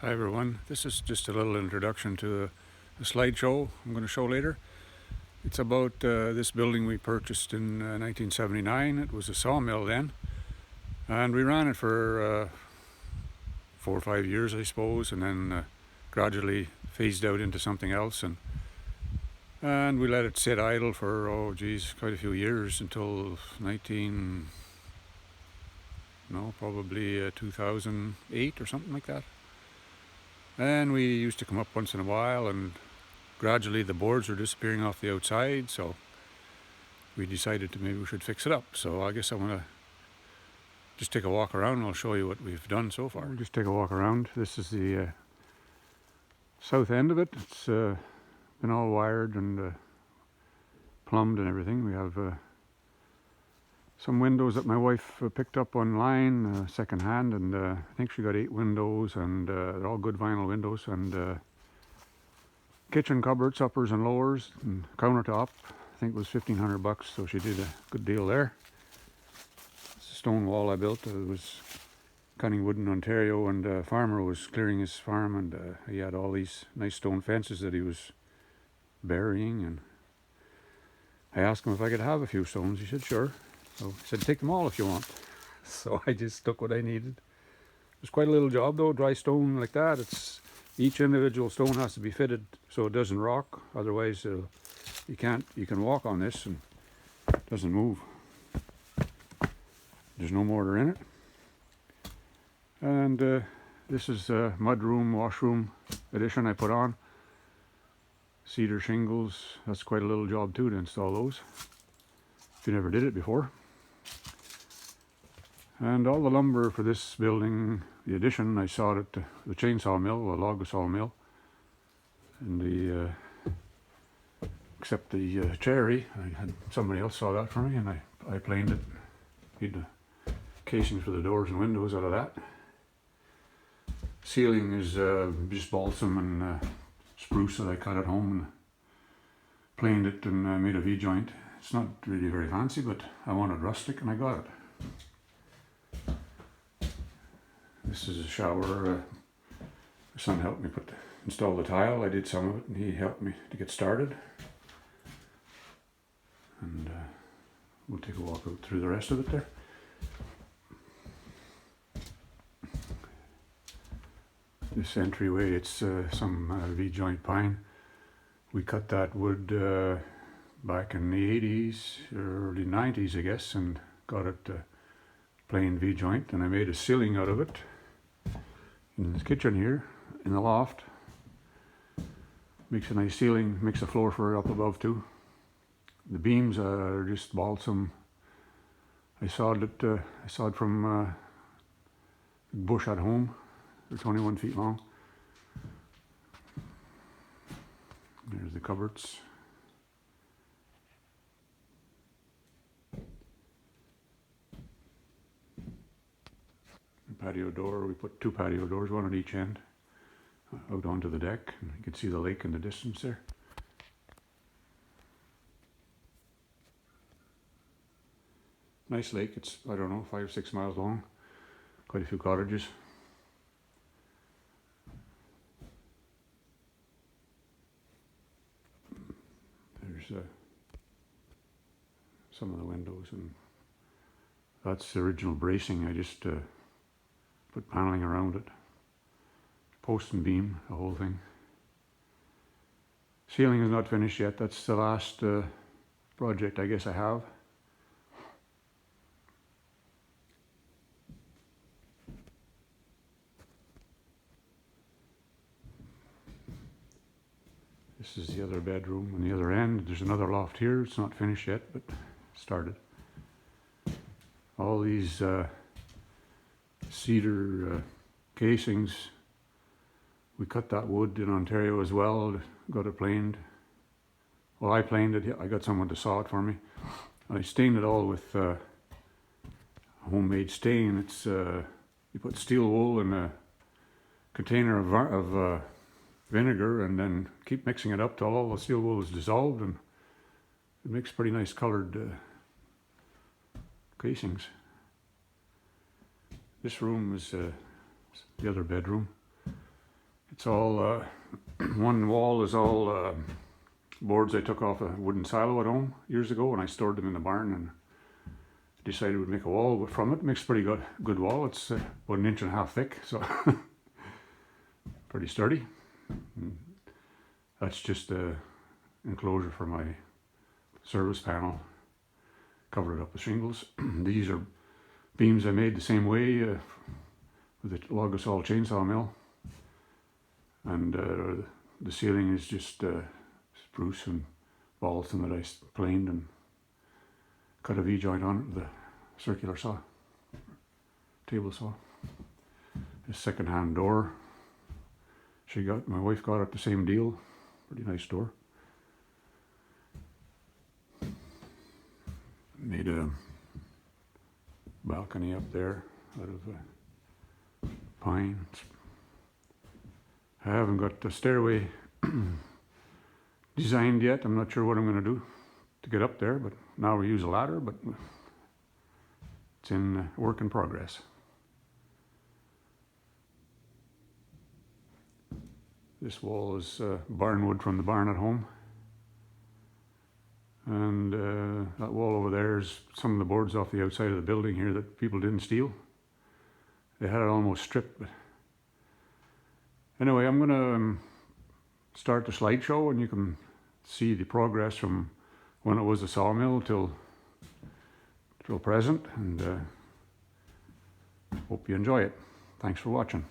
Hi everyone, this is just a little introduction to a slideshow I'm going to show later. It's about this building we purchased in 1979. It was a sawmill then, and we ran it for 4 or 5 years I suppose, and then gradually phased out into something else, and we let it sit idle for quite a few years until probably 2008 or something like that. And we used to come up once in a while, and gradually the boards were disappearing off the outside, so we decided maybe we should fix it up. So I guess I'm going to just take a walk around and I'll show you what we've done so far. We'll just take a walk around. This is the south end of it. It's been all wired and plumbed and everything. We have some windows that my wife picked up online second hand, and I think she got 8 windows, and they're all good vinyl windows, and kitchen cupboards, uppers and lowers, and countertop. I think it was $1,500, so she did a good deal there. It's a stone wall I built. It was cutting wood in Ontario, and a farmer was clearing his farm, and he had all these nice stone fences that he was burying, and I asked him if I could have a few stones. He said sure. So he said, take them all if you want. So I just took what I needed. It was quite a little job though, dry stone like that. Each individual stone has to be fitted so it doesn't rock. Otherwise you can walk on this and it doesn't move. There's no mortar in it. And this is a mudroom, washroom addition I put on. Cedar shingles. That's quite a little job too to install those, if you never did it before. And all the lumber for this building, the addition, I sawed at the chainsaw mill, a log sawmill. And except the cherry, I had somebody else saw that for me, and I planed it. Made the casings for the doors and windows out of that. Ceiling is just balsam and spruce that I cut at home and planed it and made a V-joint. It's not really very fancy, but I wanted rustic and I got it. This is a shower. My son helped me install the tile. I did some of it and he helped me to get started. And we'll take a walk out through the rest of it there. This entryway, it's some V-joint pine. We cut that wood back in the 80s, early 90s I guess, and got it plain V-joint, and I made a ceiling out of it in the kitchen here, in the loft. Makes a nice ceiling, makes a floor for up above too. The beams are just balsam. I sawed from a bush at home. They're 21 feet long. There's the cupboards. The patio door, we put 2 patio doors, one at each end, out onto the deck, and you can see the lake in the distance there. Nice lake. It's, I don't know, 5 or 6 miles long. Quite a few cottages. There's some of the windows, and that's the original bracing. I just put paneling around it. Post and beam, the whole thing. Ceiling is not finished yet. That's the last project I guess I have. This is the other bedroom on the other end. There's another loft here. It's not finished yet, but started. All these cedar casings, we cut that wood in Ontario as well, got it planed. Well, I planed it. I got someone to saw it for me. I stained it all with homemade stain. It's you put steel wool in a container of vinegar, and then keep mixing it up till all the steel wool is dissolved, and it makes pretty nice colored casings. This room is the other bedroom. It's all, one wall is all boards I took off a wooden silo at home years ago, and I stored them in the barn and decided we'd make a wall from it. Makes a pretty good wall. It's about 1.5 inches thick, so pretty sturdy. And that's just a enclosure for my service panel. Covered it up with shingles. These are beams I made the same way with the log assault chainsaw mill, and the ceiling is just spruce and balsam that I planed and cut a V-joint on it with a circular saw, table saw. A second-hand door. My wife got it the same deal. Pretty nice door. Made a balcony up there out of pine. I haven't got the stairway designed yet. I'm not sure what I'm going to do to get up there, but now we use a ladder, but it's in work in progress. This wall is barn wood from the barn at home. And that wall over there is some of the boards off the outside of the building here that people didn't steal. They had it almost stripped. But anyway, I'm going to start the slideshow, and you can see the progress from when it was a sawmill till present, and hope you enjoy it. Thanks for watching.